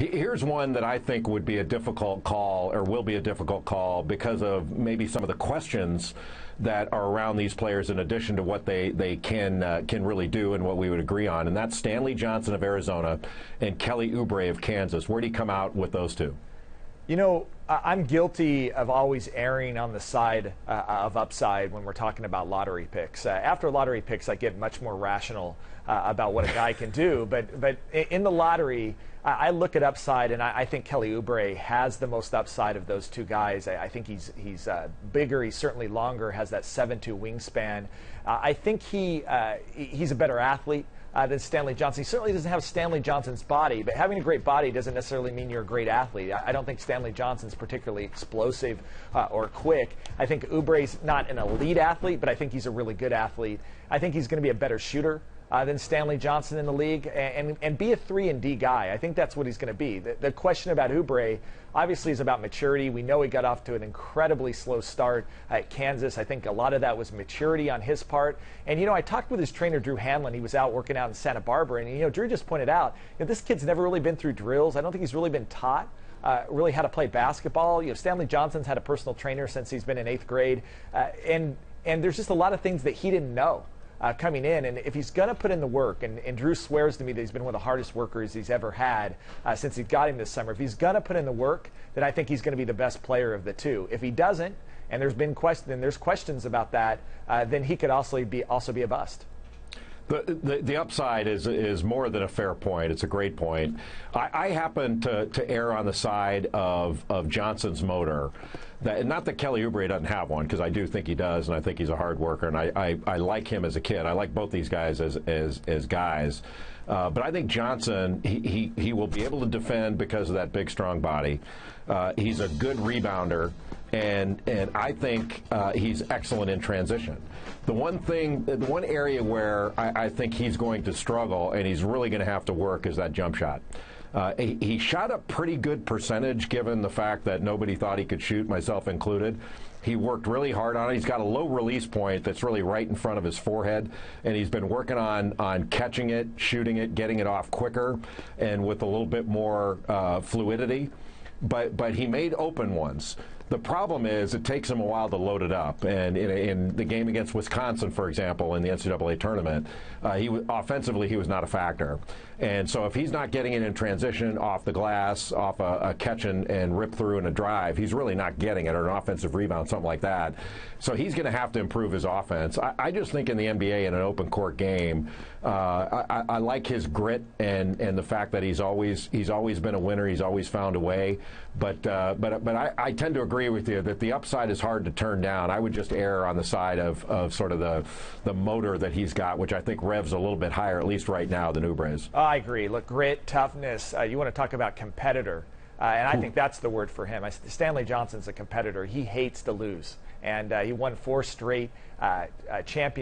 Here's one that I think would be a difficult call, or will be a difficult call, because of maybe some of the questions that are around these players in addition to what they can really do and what we would agree on. And that's Stanley Johnson of Arizona and Kelly Oubre of Kansas. Where do you come out with those two? You know, I'm guilty of always erring on the side of upside when we're talking about lottery picks. After lottery picks, I get much more rational about what a guy can do. But in the lottery, I look at upside, and I think Kelly Oubre has the most upside of those two guys. I think he's bigger. He's certainly longer, has that 7'2" wingspan. I think he's a better athlete than Stanley Johnson. He certainly doesn't have Stanley Johnson's body, but having a great body doesn't necessarily mean you're a great athlete. I don't think Stanley Johnson's particularly explosive or quick. I think Oubre's not an elite athlete, but I think he's a really good athlete. I think he's going to be a better shooter than Stanley Johnson in the league, and be a 3-and-D guy. I think that's what he's going to be. The question about Oubre obviously is about maturity. We know he got off to an incredibly slow start at Kansas. I think a lot of that was maturity on his part. And, you know, I talked with his trainer, Drew Hanlon. He was out working out in Santa Barbara, and, you know, Drew just pointed out, you know, this kid's never really been through drills. I don't think he's really been taught really how to play basketball. You know, Stanley Johnson's had a personal trainer since he's been in 8th grade, and there's just a lot of things that he didn't know coming in. And if he's going to put in the work, and Drew swears to me that he's been one of the hardest workers he's ever had since he got him this summer, if he's going to put in the work, then I think he's going to be the best player of the two. If he doesn't, and there's questions about that, then he could also be a bust. The upside is more than a fair point. It's a great point. I happen to err on the side of Johnson's motor. Not that Kelly Oubre doesn't have one, because I do think he does, and I think he's a hard worker, and I like him as a kid. I like both these guys as guys. But I think Johnson, he will be able to defend because of that big, strong body. He's a good rebounder, and I think he's excellent in transition. The one area where I think he's going to struggle, and he's really going to have to work, is that jump shot. He shot a pretty good percentage, given the fact that nobody thought he could shoot, myself included. He worked really hard on it. He's got a low release point that's really right in front of his forehead, and he's been working on catching it, shooting it, getting it off quicker, and with a little bit more fluidity. But he made open ones. The problem is it takes him a while to load it up. And in the game against Wisconsin, for example, in the NCAA tournament, offensively he was not a factor. And so if he's not getting it in transition, off the glass, off a catch and rip through and a drive, he's really not getting it, or an offensive rebound, something like that. So he's going to have to improve his offense. I just think in the NBA, in an open court game, I like his grit and the fact that he's always been a winner. He's always found a way. But I tend to agree with you that the upside is hard to turn down. I would just err on the side of sort of the motor that he's got, which I think revs a little bit higher, at least right now, than Oubre's. I agree. Look, grit, toughness. You want to talk about competitor, and I think that's the word for him. Stanley Johnson's a competitor. He hates to lose, and he won 4 straight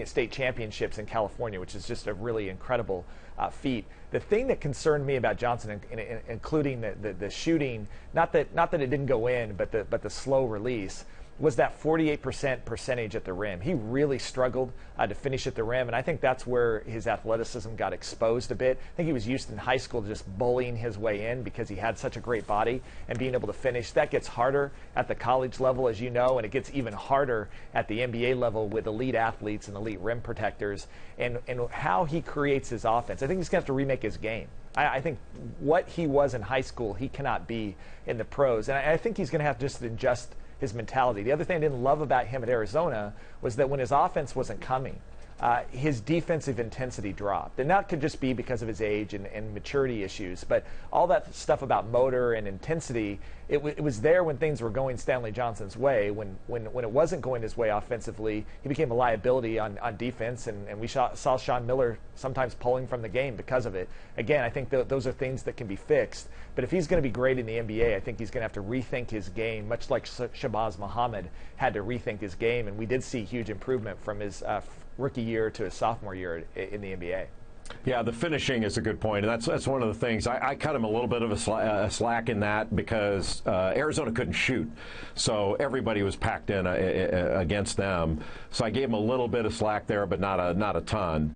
state championships in California, which is just a really incredible feat. The thing that concerned me about Johnson, including the shooting, not that it didn't go in, but the slow release, was that 48% percentage at the rim. He really struggled to finish at the rim, and I think that's where his athleticism got exposed a bit. I think he was used in high school to just bullying his way in because he had such a great body and being able to finish. That gets harder at the college level, as you know, and it gets even harder at the NBA level with elite athletes and elite rim protectors, and how he creates his offense. I think he's going to have to remake his game. I think what he was in high school, he cannot be in the pros, and I think he's going to have to just adjust his mentality. The other thing I didn't love about him at Arizona was that when his offense wasn't coming, his defensive intensity dropped. And that could just be because of his age and maturity issues. But all that stuff about motor and intensity, it was there when things were going Stanley Johnson's way. When it wasn't going his way offensively, he became a liability on defense. And we saw Sean Miller sometimes pulling from the game because of it. Again, I think those are things that can be fixed. But if he's going to be great in the NBA, I think he's going to have to rethink his game, much like Shabazz Muhammad had to rethink his game. And we did see huge improvement from his rookie year to his sophomore year in the NBA. Yeah, the finishing is a good point, and that's one of the things. I cut him a little bit of a slack in that because Arizona couldn't shoot, so everybody was packed in against them. So I gave him a little bit of slack there, but not a ton.